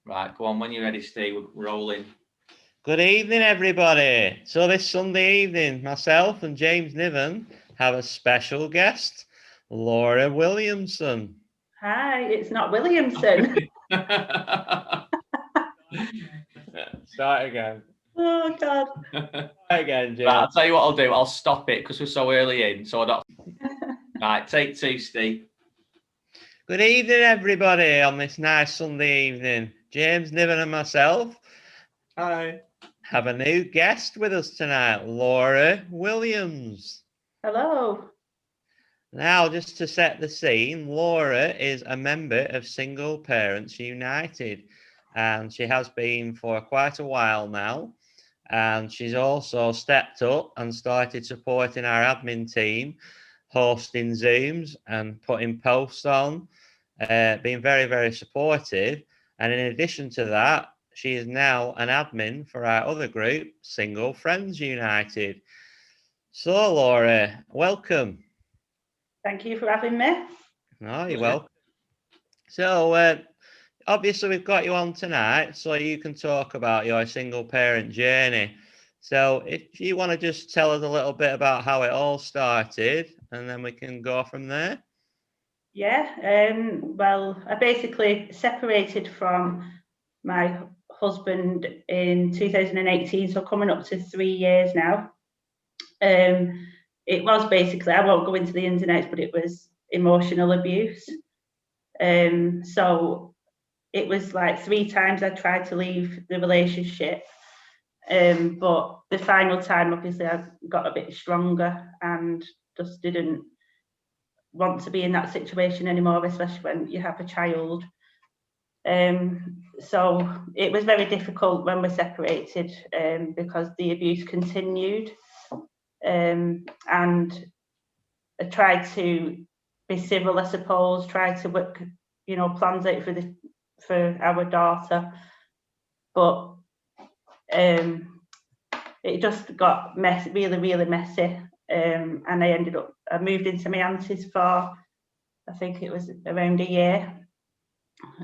Right, go on. When you're ready, Steve, we're rolling. Good evening, everybody. So this Sunday evening, myself and James Niven have a special guest, Laura Williamson. Hi, it's not Williamson. Start again. Oh, God. Start again, James. Right, I'll tell you what I'll do. I'll stop it because we're so early in. So I don't. Right, take two, Steve. Good evening, everybody, on this nice Sunday evening. James Niven and myself Hi. have a new guest with us tonight, Laura Williams. Hello. Now, just to set the scene, Laura is a member of Single Parents United, and she has been for quite a while now. And she's also stepped up and started supporting our admin team, hosting Zooms and putting posts on, being very, very supportive. And in addition to that, she is now an admin for our other group, Single Friends United. So, Laura, welcome. Thank you for having me. No, you're welcome. So, obviously, we've got you on tonight so you can talk about your single parent journey. So, if you want to just tell us a little bit about how it all started, and then we can go from there. Yeah, well, I basically separated from my husband in 2018, so coming up to 3 years now. It was basically, I won't go into the ins and outs, but it was emotional abuse. So it was like 3 times I tried to leave the relationship. But the final time, obviously, I got a bit stronger and just didn't want to be in that situation anymore, especially when you have a child. So it was very difficult when we separated because the abuse continued. And I tried to be civil, I suppose, tried to work, plans out for our daughter, but it just got really, really messy. And I moved into my auntie's for, I think it was around a year.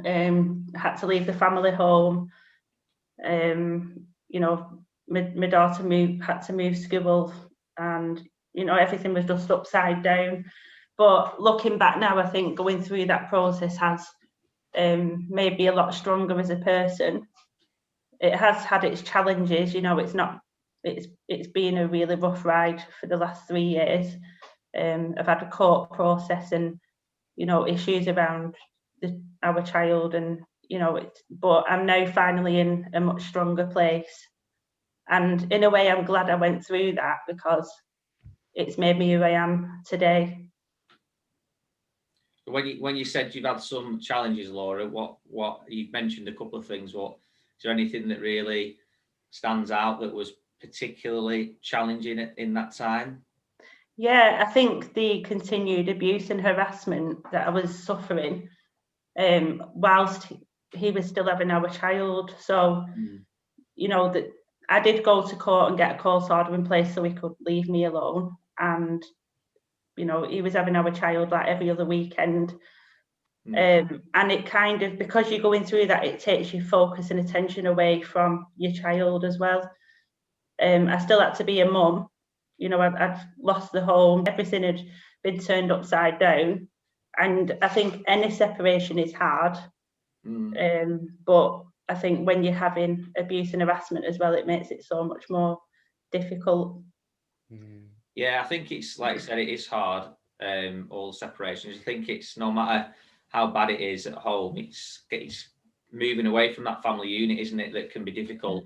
Had to leave the family home. My daughter had to move school, and everything was just upside down. But looking back now, I think going through that process has made me a lot stronger as a person. It has had its challenges, it's been a really rough ride for the last 3 years. I've had a court process and issues around our child, and but I'm now finally in a much stronger place, and in a way I'm glad I went through that because it's made me who I am today. When you said you've had some challenges, Laura, what you've mentioned a couple of things. Is there anything that really stands out that was particularly challenging in that time? Yeah, I think the continued abuse and harassment that I was suffering whilst he was still having our child. So, that I did go to court and get a court order in place so he could leave me alone. And, he was having our child like every other weekend. And it kind of, because you're going through that, it takes your focus and attention away from your child as well. I still had to be a mum. I'd lost the home. Everything had been turned upside down. And I think any separation is hard. But I think when you're having abuse and harassment as well, it makes it so much more difficult. Yeah, I think it's like you said, it is hard. All separations. I think it's no matter how bad it is at home, it's moving away from that family unit, isn't it? That can be difficult.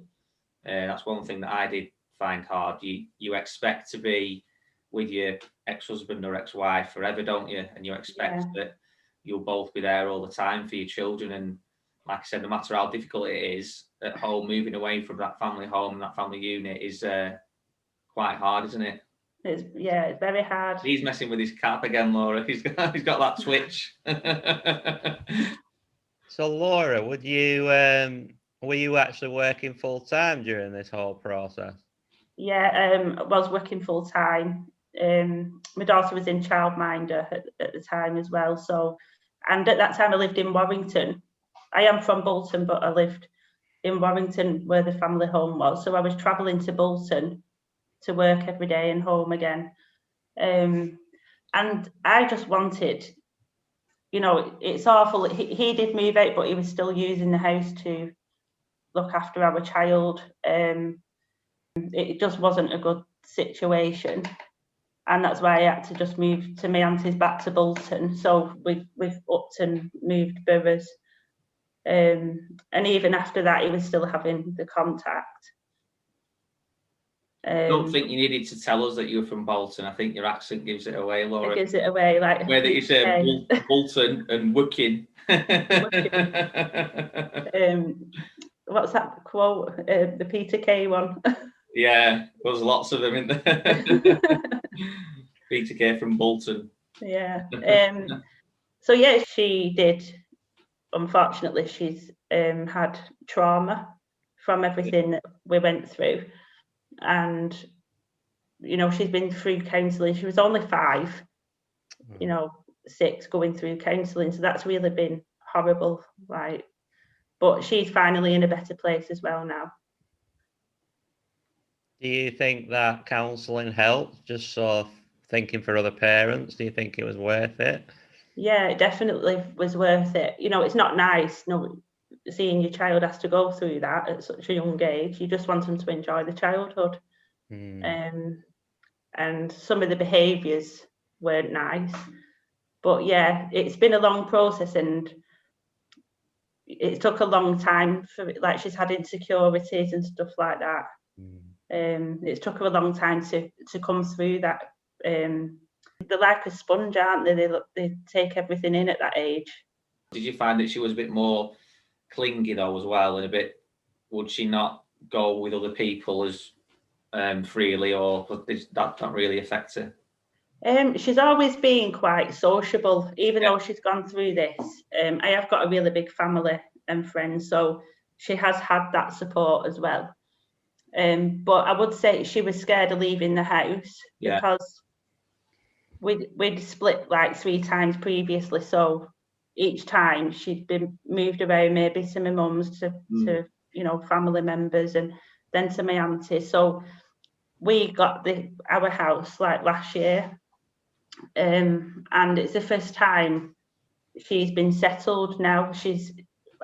That's one thing that I did find hard. You expect to be with your ex-husband or ex-wife forever, don't you? And you expect that you'll both be there all the time for your children. And like I said, no matter how difficult it is at home, moving away from that family home and that family unit is quite hard, isn't it? It's very hard. He's messing with his cap again, Laura. He's got that twitch. So, Laura, were you actually working full time during this whole process? Yeah, I was working full time. My daughter was in childminder at the time as well. So, and at that time I lived in Warrington. I am from Bolton, but I lived in Warrington where the family home was. So I was travelling to Bolton to work every day and home again. And I just wanted, you know, it's awful. He did move out, but he was still using the house to look after our child. It just wasn't a good situation. And that's why I had to just move to my auntie's back to Bolton. So we've upped and moved boroughs. And even after that, he was still having the contact. I don't think you needed to tell us that you were from Bolton. I think your accent gives it away, Laura. It gives it away, like whether you say Bolton and Woking. What's that quote? The Peter Kay one. Yeah, there's lots of them in there. Peter Kay from Bolton. Yeah. So yeah, she did. Unfortunately, she's had trauma from everything that we went through, and you know, she's been through counselling. She was only 5, you know, 6 going through counselling, so that's really been horrible. Like, but she's finally in a better place as well now. Do you think that counselling helped? Just sort of thinking for other parents, do you think it was worth it? Yeah, it definitely was worth it. You know, it's not nice, seeing your child has to go through that at such a young age. You just want them to enjoy the childhood. And some of the behaviours weren't nice. But yeah, it's been a long process, and it took a long time for it. Like, she's had insecurities and stuff like that. It took her a long time to come through that. They're like a sponge, aren't they? They take everything in at that age. Did you find that she was a bit more clingy though as well, and a bit, would she not go with other people as freely, or did that not really affect her? She's always been quite sociable, even though she's gone through this. I have got a really big family and friends, so she has had that support as well. But I would say she was scared of leaving the house because we'd split like 3 times previously. So each time she'd been moved around, maybe to my mum's, to you know, family members, and then to my auntie. So we got our house like last year, and it's the first time she's been settled now.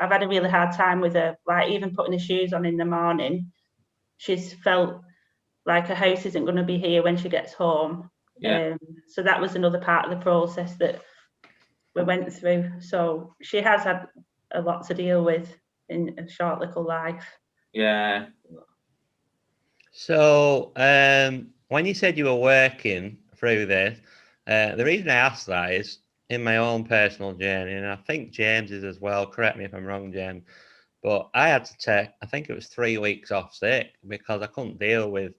I've had a really hard time with her, like even putting her shoes on in the morning. She's felt like her house isn't going to be here when she gets home. So that was another part of the process that we went through. So she has had a lot to deal with in a short little life. Yeah. So when you said you were working through this, the reason I asked that is in my own personal journey, and I think James is as well, correct me if I'm wrong, James, but I had to take, I think it was 3 weeks off sick because I couldn't deal with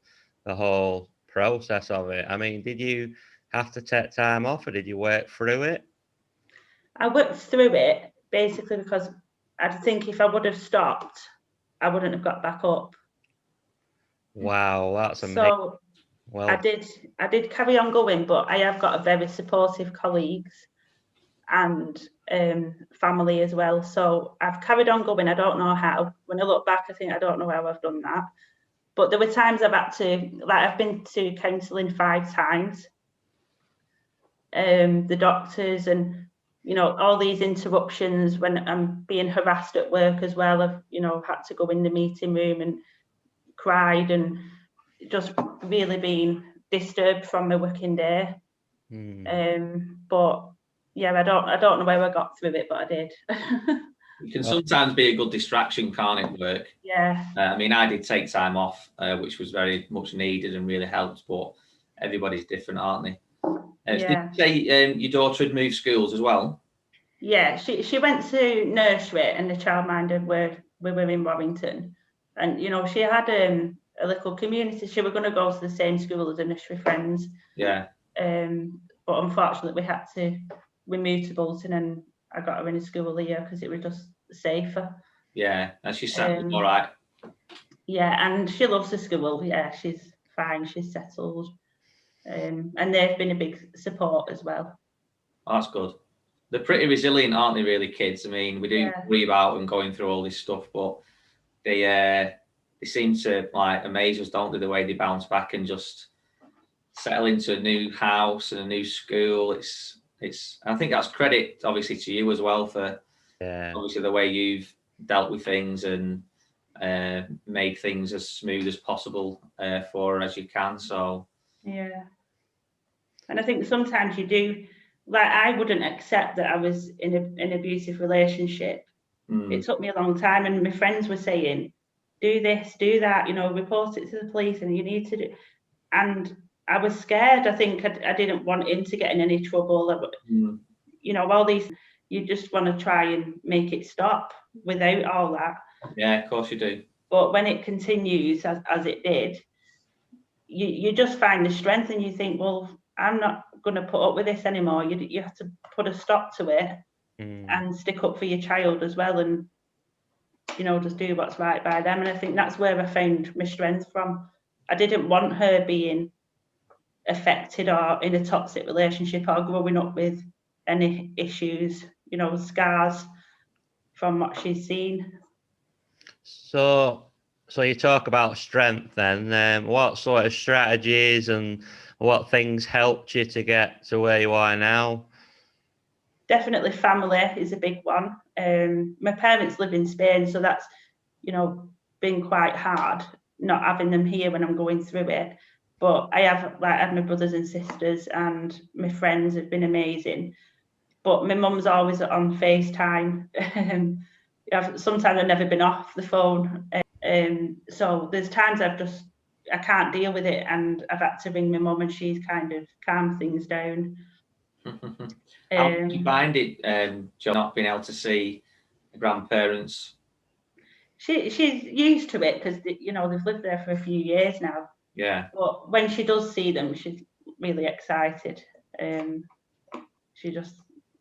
the whole process of it. I mean, did you have to take time off, or did you work through it? I worked through it basically because I think if I would have stopped, I wouldn't have got back up. Wow, that's amazing. So well, I did carry on going, but I have got a very supportive colleagues and family as well. So I've carried on going. I don't know how. When I look back, I think I don't know how I've done that. But there were times I've had to, like, I've been to counselling 5 times. The doctors and, you know, all these interruptions when I'm being harassed at work as well. I've, you know, had to go in the meeting room and cried and just really been disturbed from my working day. But yeah, I don't know where I got through it, but I did. It can sometimes be a good distraction, can't it, work? Yeah. I mean, I did take time off, which was very much needed and really helped, but everybody's different, aren't they? Did you say your daughter had moved schools as well? Yeah, she went to nursery and the childminder we were in Warrington. And, you know, she had a little community. She was going to go to the same school as her nursery friends. Yeah. But unfortunately, we moved to Bolton, and I got her in a school here because it was just safer. Yeah, and she's settled all right. Yeah, and she loves the school. Yeah, she's fine. She's settled. And they've been a big support as well. Oh, that's good. they're pretty resilient, aren't they? Really, kids. I mean, we do Yeah. worry about them going through all this stuff, but they seem to like amaze us, don't they? The way they bounce back and just settle into a new house and a new school. It's. I think that's credit, obviously, to you as well for obviously the way you've dealt with things and made things as smooth as possible for her as you can. So yeah, and I think sometimes you do. Like, I wouldn't accept that I was in an abusive relationship. It took me a long time, and my friends were saying, do this, do that, report it to the police, and you need to do. And I was scared. I think I didn't want him to get in any trouble. All these, you just want to try and make it stop without all that. Yeah, of course you do. But when it continues as it did, you just find the strength, and you think, well, I'm not going to put up with this anymore. You have to put a stop to it and stick up for your child as well, and just do what's right by them. And I think that's where I found my strength from. I didn't want her being affected or in a toxic relationship or growing up with any issues, scars from what she's seen. So you talk about strength then. What sort of strategies and what things helped you to get to where you are now? Definitely family is a big one. My parents live in Spain, so that's, been quite hard not having them here when I'm going through it. But I have my brothers and sisters, and my friends have been amazing. But my mum's always on FaceTime. Sometimes I've never been off the phone. So there's times I can't deal with it, and I've had to ring my mum, and she's kind of calmed things down. How did you find it, Jo, not being able to see the grandparents? She's used to it because they've lived there for a few years now. Yeah. But when she does see them, she's really excited. She just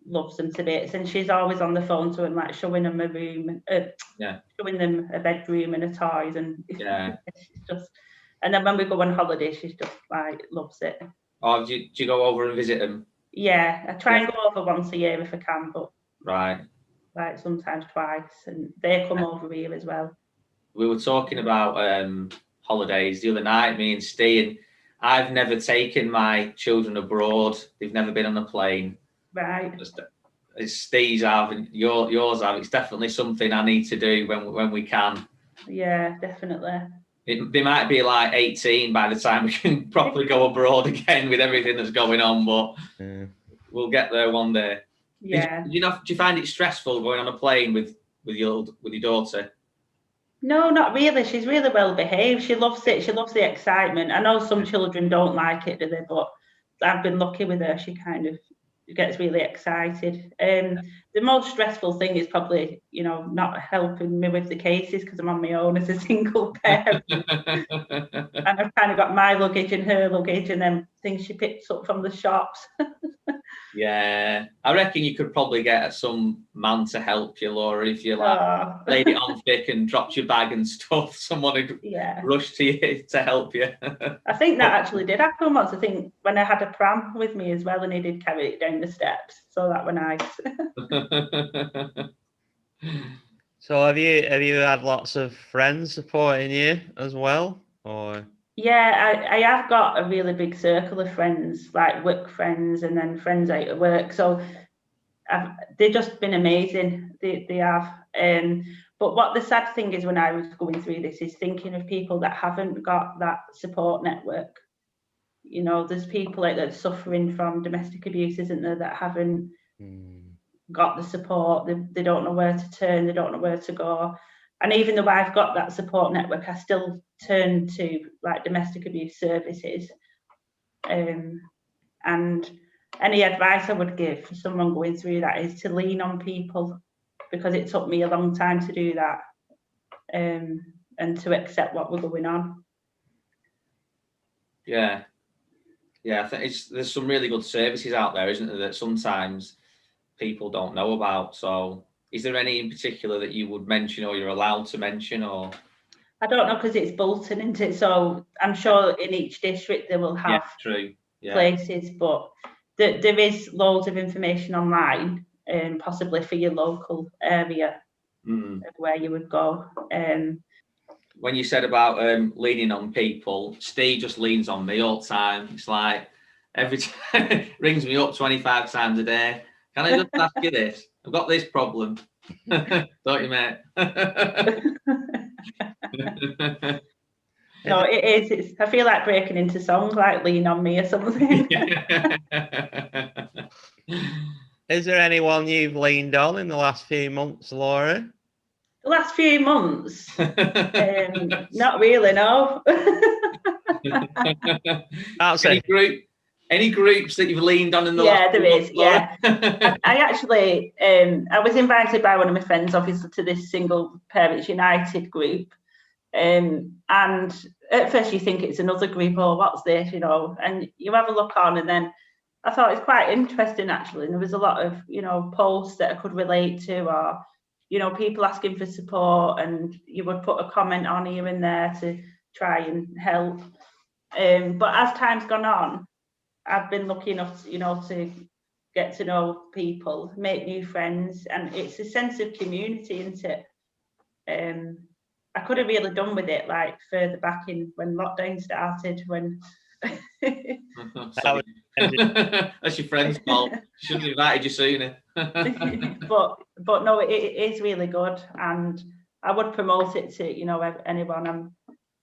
loves them to bits, and she's always on the phone to them, like showing them a room, showing them a bedroom and a toys, and she's just. And then when we go on holiday, she's just like loves it. Oh, do you go over and visit them? Yeah, I try and go over once a year if I can, but like sometimes twice, and they come over here as well. We were talking about holidays the other night, me and Steve, and I've never taken my children abroad. They've never been on a plane. Right. It's Steve's have and yours have. It's definitely something I need to do when we can. Yeah, definitely. They might be like 18 by the time we can properly go abroad again with everything that's going on, but we'll get there one day. Yeah. Do you find it stressful going on a plane with your daughter? No, not really. She's really well behaved. She loves it. She loves the excitement. I know some children don't like it, do they? But I've been lucky with her. She kind of gets really excited. The most stressful thing is probably, not helping me with the cases because I'm on my own as a single parent. And I've kind of got my luggage and her luggage and then things she picks up from the shops. Yeah, I reckon you could probably get some man to help you, Laura, if you laid it on thick and dropped your bag and stuff. Someone would rush to you to help you. I think that actually did happen once. I think when I had a pram with me as well, and he did carry it down the steps, so that were nice. So have you had lots of friends supporting you as well, or? Yeah, I have got a really big circle of friends, like work friends and then friends out of work. So they've just been amazing. They have. But what the sad thing is when I was going through this is thinking of people that haven't got that support network. There's people out there suffering from domestic abuse, isn't there, that haven't got the support. They don't know where to turn. They don't know where to go. And even though I've got that support network, I still turn to like domestic abuse services. And any advice I would give for someone going through that is to lean on people, because it took me a long time to do that, and to accept what was going on. Yeah, I think there's some really good services out there, isn't there, that sometimes people don't know about. So is there any in particular that you would mention or you're allowed to mention? Or I don't know, because it's Bolton, isn't it? So I'm sure in each district they will have places, but there is loads of information online. possibly for your local area of where you would go. When you said about leaning on people, Steve just leans on me all the time. It's like every time rings me up 25 times a day. Can I just ask you this? I've got this problem. Don't you, mate? No, it is. I feel like breaking into song, like Lean on Me or something. Is there anyone you've leaned on in the last few months, Laura? The last few months, not really, no. Any groups that you've leaned on in the last there is, Laura? I actually, I was invited by one of my friends, obviously, to this Single Parents United group. And at first you think it's another group, or what's this, and you have a look on, and then I thought it's quite interesting, actually. And there was a lot of, posts that I could relate to, or, people asking for support, and you would put a comment on here and there to try and help. But as time's gone on, I've been lucky enough, to get to know people, make new friends, and it's a sense of community, isn't it? I could have really done with it like further back in when lockdown started, when that's your friend's fault. Should have invited you sooner. but no, it is really good, and I would promote it to anyone.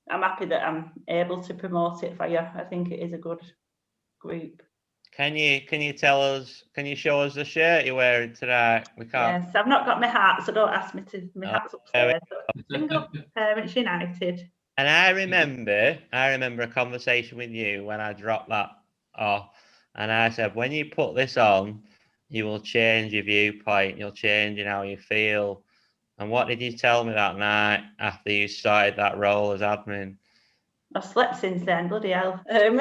I'm happy that I'm able to promote it for you. I think it is a good group. Can you tell us? Can you show us the shirt you're wearing tonight? We can't. Yes, I've not got my hat, so don't ask me to. My hat's upstairs. Single Parents United. And I remember a conversation with you when I dropped that off, and I said, when you put this on, you will change your viewpoint. You'll change in how you feel. And what did you tell me that night after you started that role as admin? I've slept since then, bloody hell. But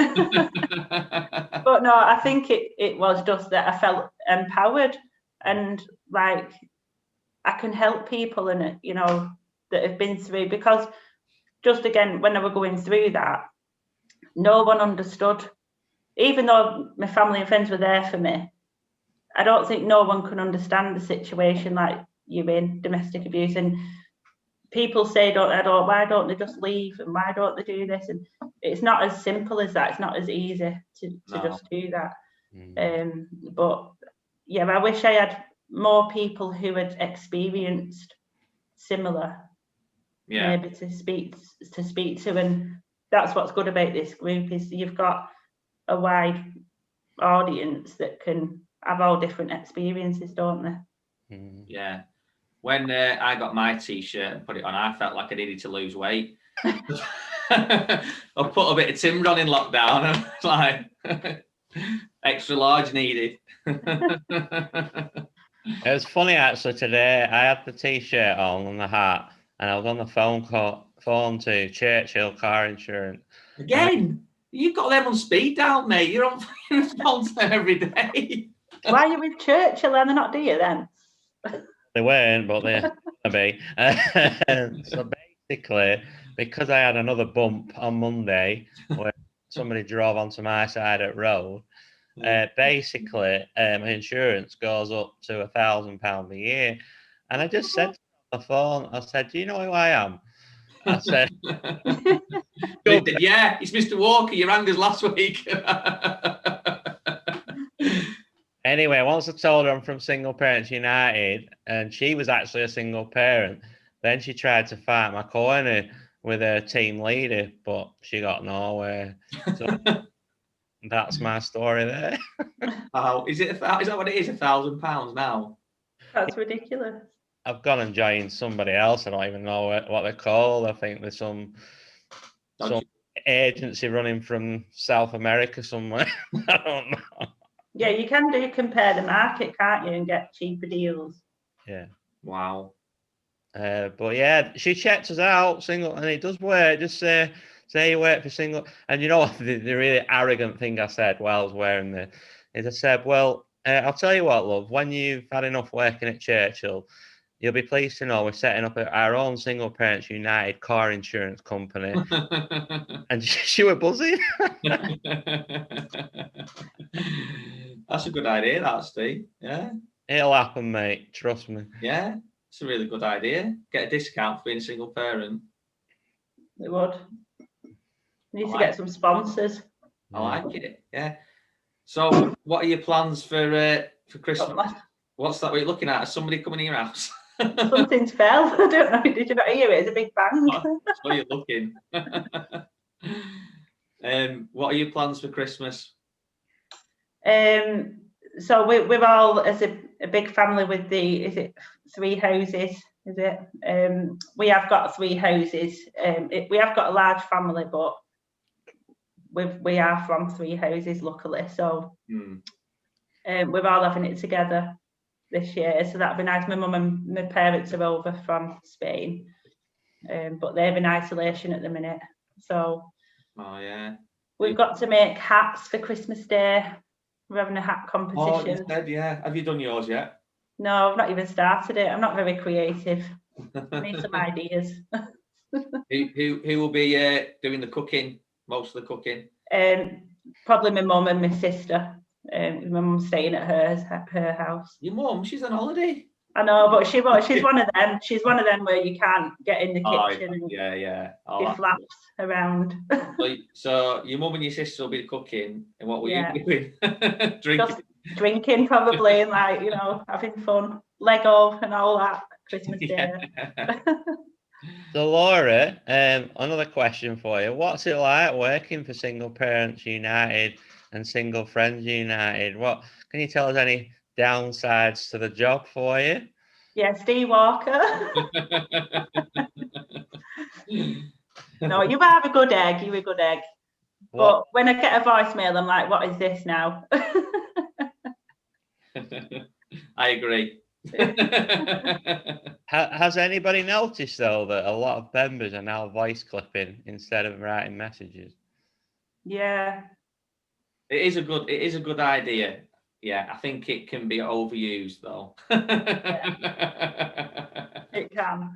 no, I think it was just that I felt empowered, and like I can help people and that have been through, because just again, when I was going through that, no one understood. Even though my family and friends were there for me, I don't think no one can understand the situation like you're in, domestic abuse. And people say, why don't they just leave, and why don't they do this? And it's not as simple as that. It's not as easy to just do that. But yeah, I wish I had more people who had experienced similar, maybe to speak to. And that's what's good about this group, is you've got a wide audience that can have all different experiences, don't they? Yeah. When I got my t-shirt and put it on, I felt like I needed to lose weight. I put a bit of timber on in lockdown, and I was like, extra large needed. It was funny actually today. I had the t-shirt on and the hat, and I was on the phone to Churchill Car Insurance. Again, you've got them on speed dial, mate. You're on response every day. Why are you with Churchill and they're not dear then? They weren't, but they're gonna be. So basically, because I had another bump on Monday where somebody drove onto my side of the road, basically my insurance goes up to £1,000 a year. And I just said on the phone, I said, do you know who I am? I said, yeah, it's Mr. Walker. You rang us last week. Anyway, once I told her I'm from Single Parents United, and she was actually a single parent, then she tried to fight my corner with her team leader, but she got nowhere. So that's my story there. Oh, is that what it is? £1,000 now? That's ridiculous. I've gone and joined somebody else. I don't even know what they're called. I think there's some agency running from South America somewhere. I don't know. Yeah, you can compare the market, can't you, and get cheaper deals. Yeah. Wow. But yeah, she checked us out, single, and it does work. Just say you work for single. And you know what, the really arrogant thing I said while I was wearing this is I said, well, I'll tell you what, love, when you've had enough working at Churchill, you'll be pleased to know we're setting up our own Single Parents United car insurance company. And she was buzzing. That's a good idea, that, Steve. Yeah. It'll happen, mate. Trust me. Yeah, it's a really good idea. Get a discount for being a single parent. We would. Need to like get some sponsors. I like it. Yeah. So, what are your plans for Christmas? What's that we're looking at? Is somebody coming in your house? Something's fell. I don't know. Did you not hear it? It's a big bang. So you're looking. What are your plans for Christmas? So we're all as a big family with is it 3 houses? Is it? We have got 3 houses. We have got a large family, but we are from 3 houses, luckily. So we're all having it together this year. So that'd be nice. My mum and my parents are over from Spain, but they're in isolation at the minute. So we've got to make hats for Christmas Day. We're having a hat competition. Oh, you said, yeah. Have you done yours yet? No, I've not even started it. I'm not very creative. I need some ideas. Who will be doing the cooking? Most of the cooking? Probably my mum and my sister. My mum's staying at her house. Your mum? She's on holiday. I know, but she's one of them. She's one of them where you can't get in the kitchen and be flaps around. So your mum and your sister will be cooking, and what will you be doing? Drinking. Just drinking probably, and having fun. Lego and all that Christmas Day. So Laura, another question for you. What's it like working for Single Parents United and Single Friends United? What can you tell us any downsides to the job for you? Yeah, Steve Walker. No, you have a good egg. You're a good egg. But when I get a voicemail, I'm like, what is this now? I agree. Has anybody noticed though that a lot of members are now voice clipping instead of writing messages? Yeah. It is a good idea. Yeah, I think it can be overused though. It can.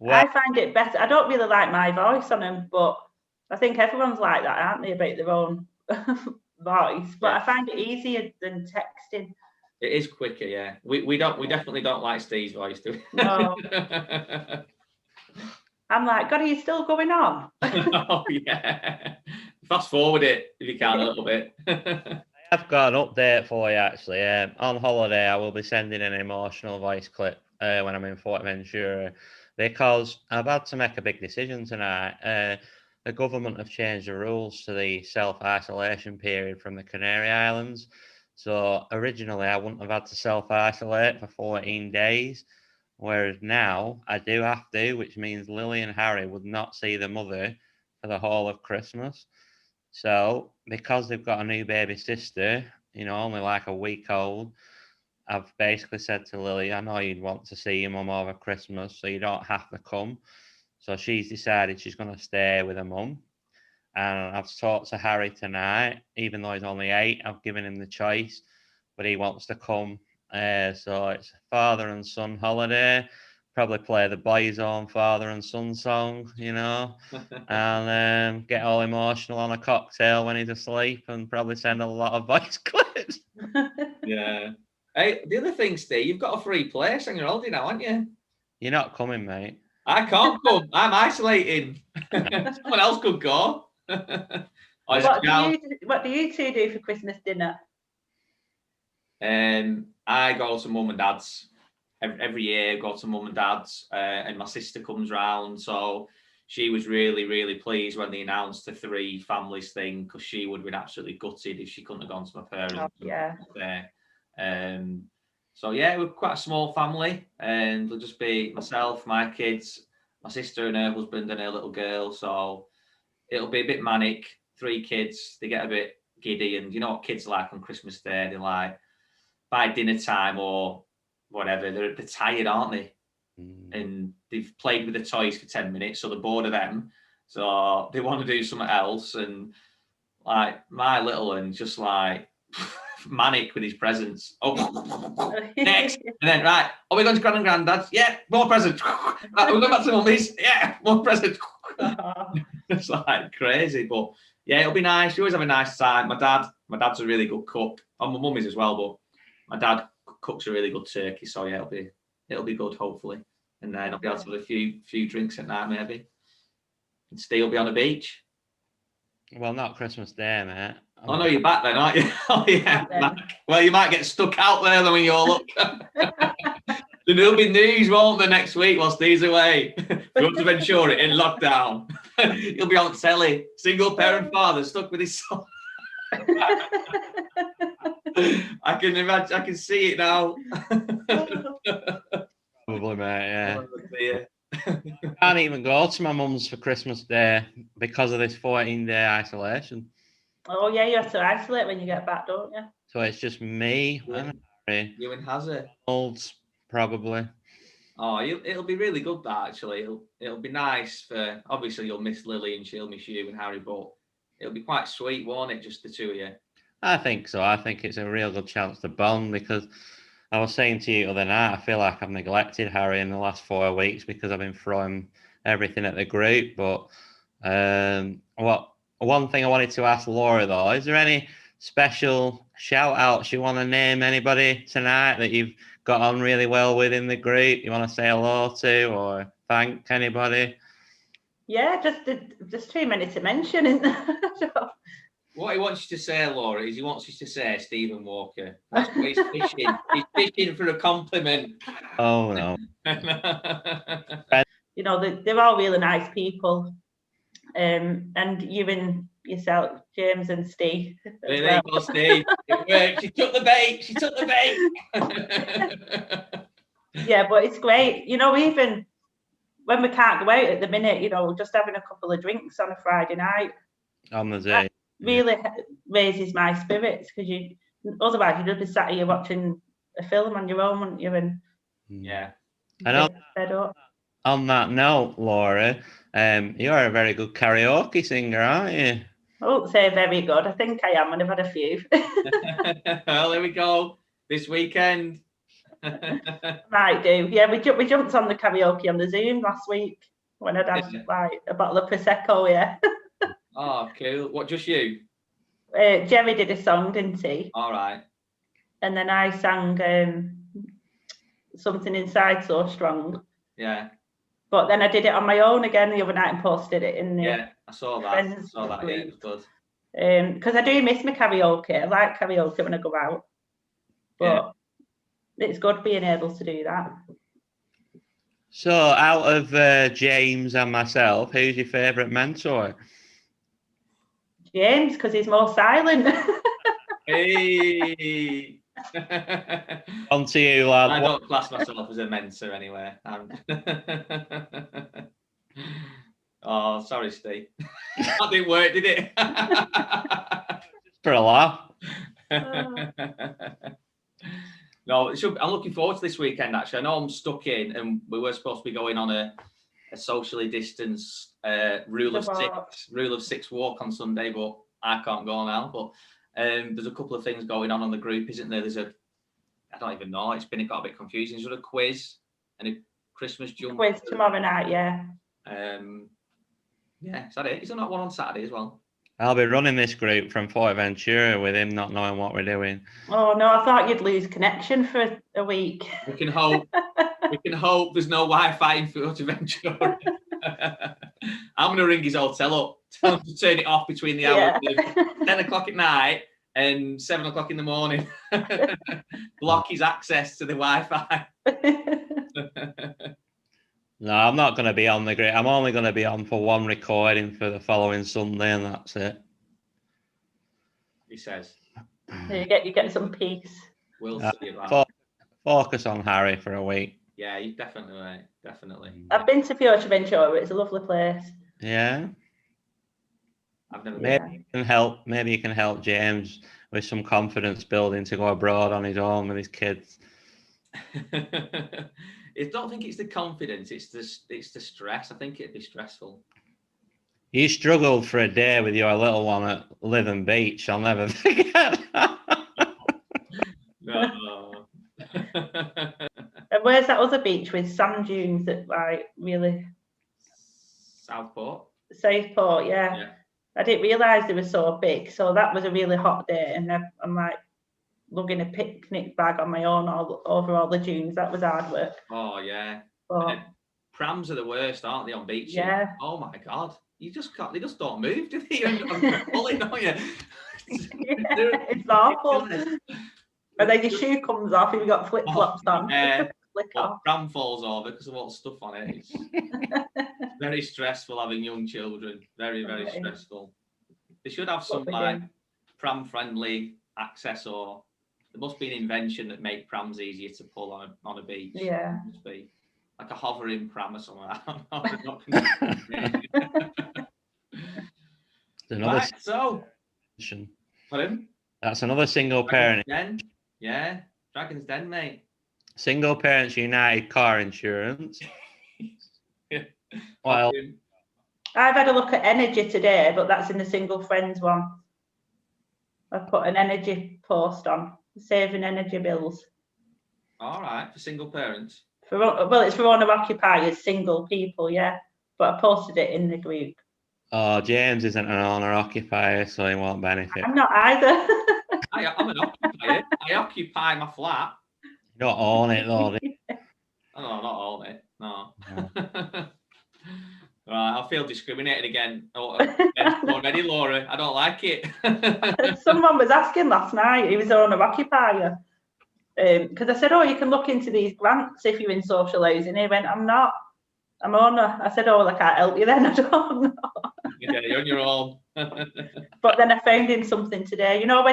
Well, I find it better. I don't really like my voice on them, but I think everyone's like that, aren't they, about their own voice? But I find it easier than texting. It is quicker, yeah. We definitely don't like Steve's voice, do we? No. I'm like, God, are you still going on? Oh yeah. Fast forward it if you can a little bit. I've got an update for you actually. On holiday, I will be sending an emotional voice clip when I'm in Fuerteventura, because I've had to make a big decision tonight. The government have changed the rules to the self-isolation period from the Canary Islands. So originally, I wouldn't have had to self-isolate for 14 days, whereas now I do have to, which means Lily and Harry would not see their mother for the whole of Christmas. So because they've got a new baby sister, only like a week old, I've basically said to Lily, I know you'd want to see your mum over Christmas, so you don't have to come. So she's decided she's going to stay with her mum. And I've talked to Harry tonight, even though he's only 8, I've given him the choice, but he wants to come. So it's father and son holiday. Probably play the Boyzone father and son song, and get all emotional on a cocktail when he's asleep, and probably send a lot of voice clips. Yeah. Hey, the other thing, Steve, you've got a free place on your holiday now, haven't you? You're not coming, mate. I can't come. I'm isolating. Someone else could go. What do you two do for Christmas dinner? I go to mum and dad's. Every year I go to mum and dad's, and my sister comes round. So she was really, really pleased when they announced the 3 families thing, because she would have been absolutely gutted if she couldn't have gone to my parents. Oh, yeah. So yeah, we're quite a small family, and it'll just be myself, my kids, my sister and her husband and her little girl. So it'll be a bit manic. 3 kids, they get a bit giddy, and you know what kids are like on Christmas Day. They're like, by dinner time or whatever, they're tired, aren't they? And they've played with the toys for 10 minutes, so they're bored of them. So they want to do something else. And like my little one's just like manic with his presents. Oh, next. And then, right, we're going to Gran and Grandad's. Yeah, more presents. Right, we're going back to Mummy's. Yeah, more presents. It's like crazy. But yeah, it'll be nice. You always have a nice time. My dad's a really good cook. On my mummy's as well, but my dad cooks a really good turkey, so yeah, it'll be good hopefully. And then I'll be able to have a few drinks at night maybe. And Steve will be on the beach. Well, not Christmas Day, mate. Oh no, you're back then, aren't you? Oh yeah, back. Well, you might get stuck out there then when you all up. There'll be news, won't there, next week while Steve's away? Fuerteventura in lockdown. He'll be on telly. Single parent father stuck with his son. I can imagine. I can see it now. Probably, mate. Yeah. Oh, dear. I can't even go to my mum's for Christmas Day because of this 14-day isolation. Oh yeah, you have to isolate when you get back, don't you? So it's just me and Harry. You and Hazard. Olds, probably. Oh, it'll be really good. That actually, it'll be nice for. Obviously, you'll miss Lily and she'll miss you and Harry, but it'll be quite sweet, won't it? Just the two of you. I think so. I think it's a real good chance to bond because I was saying to you the other night, I feel like I've neglected Harry in the last 4 weeks because I've been throwing everything at the group. But one thing I wanted to ask Laura though, is there any special shout outs you want to name anybody tonight that you've got on really well with in the group? You want to say hello to or thank anybody? Yeah, just too many to mention, isn't there? What he wants you to say, Laura, is he wants you to say Stephen Walker. That's what he's fishing. He's fishing for a compliment. Oh no. You know, they're all really nice people. And you and yourself, James and Steve. There you go, Steve. It worked. She took the bait. Yeah, but it's great. You know, even when we can't go out at the minute, you know, just having a couple of drinks on a Friday night On the day. really raises my spirits because otherwise you'd just be sat here watching a film on your own, wouldn't you? And yeah. And fed up. on that note, Laura, you're a very good karaoke singer, aren't you? I won't say very good. I think I am, and I've had a few. Well, there we go. This weekend. Might do. Yeah, we jumped on the karaoke on the Zoom last week when I'd had like a bottle of Prosecco, yeah. Oh, cool. What, just you? Jerry did a song, didn't he? All right. And then I sang Something Inside So Strong. Yeah. But then I did it on my own again the other night and posted it in the Yeah, I saw that. Yeah, it was good. Because I do miss my karaoke. I like karaoke when I go out. But it's good being able to do that. So, out of James and myself, who's your favourite mentor? James, because he's more silent. Hey. On to you, lad. I don't class myself as a mentor anyway. Oh, sorry, Steve. That didn't work, did it? For a laugh. No, I'm looking forward to this weekend, actually. I know I'm stuck in, and we were supposed to be going on a socially distanced rule of six walk on Sunday, but I can't go now. But there's a couple of things going on the group, isn't there? I don't even know. Got a bit confusing. Is there a quiz and a Christmas jump? Quiz tomorrow night, yeah. Yeah, is that it? Is there not one on Saturday as well? I'll be running this group from Fuerteventura with him not knowing what we're doing. Oh no, I thought you'd lose connection for a week. We can hope. We can hope there's no Wi-Fi in Fuerteventura. I'm going to ring his hotel up, tell him to turn it off between the hours of 10 o'clock at night and 7 o'clock in the morning. Block his access to the Wi-Fi. No, I'm not going to be on the grid. I'm only going to be on for one recording for the following Sunday, and that's it. He says. You get some peace. We'll see about that. Focus on Harry for a week. Yeah, you definitely, right. Definitely. I've been to Fuerteventura. It's a lovely place. Yeah. I've never been. Maybe you can help James with some confidence building to go abroad on his own with his kids. I don't think it's the confidence, it's the stress. I think it'd be stressful. You struggled for a day with your little one at Lytham Beach. I'll never forget that. No. And where's that other beach with sand dunes that like really? Southport, yeah. I didn't realise they were so big. So that was a really hot day, and I'm like, lugging a picnic bag on my own over all the dunes. That was hard work. Oh yeah. But Prams are the worst, aren't they, on beaches? Yeah. Oh my God. You just can't. They just don't move, do they? You're pulling, don't you? it's awful. And then your shoe comes off if you've got flip flops on. Flick off. Pram falls over because of all the stuff on it. It's very stressful having young children. Very, very stressful. They should have some like pram friendly access, or there must be an invention that make prams easier to pull on a beach. Yeah. It must be like a hovering pram or something. Right, so pardon? That's another single parent. Den. Yeah, Dragon's Den, mate. Single Parents United car insurance. Well, I've had a look at energy today, but that's in the single friends one. I've put an energy post on saving energy bills. All right, for single parents. Well, it's for owner occupiers, single people, yeah. But I posted it in the group. Oh, James isn't an owner occupier, so he won't benefit. I'm not either. I'm an occupier. I occupy my flat. You don't own it though. Do you? Oh, no, not own it. No. Right, I feel discriminated again. Already, Laura. I don't like it. Someone was asking last night, he was owner occupier. Because I said, oh, you can look into these grants if you're in social housing. He went, I'm not. I'm owner. I said, oh, well, I can't help you then. I don't know. Yeah, you're on your own. But then I found him something today. You know,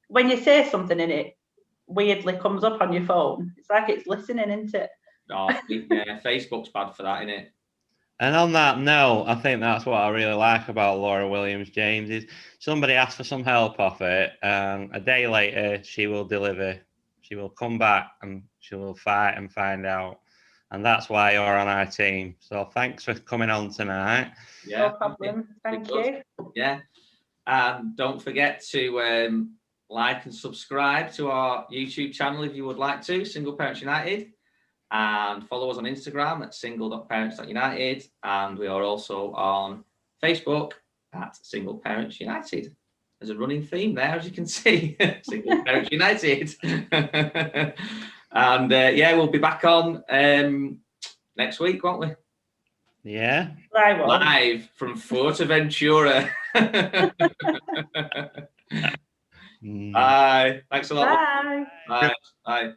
when you say something and it weirdly comes up on your phone, it's like it's listening, isn't it? Oh, yeah, Facebook's bad for that, isn't it? And on that note, I think that's what I really like about Laura Williams James is somebody asks for some help off it, and a day later she will deliver. She will come back and she will fight and find out. And that's why you're on our team. So thanks for coming on tonight. Yeah, no problem. Thank you. Yeah. And don't forget to like and subscribe to our YouTube channel if you would like to, Single Parents United. And follow us on Instagram at single.parents.united. And we are also on Facebook at Single Parents United. There's a running theme there, as you can see. Single Parents United. And yeah, we'll be back on next week, won't we? Yeah. Live from Fuerteventura. Bye. Thanks a lot. Bye. Bye. Bye.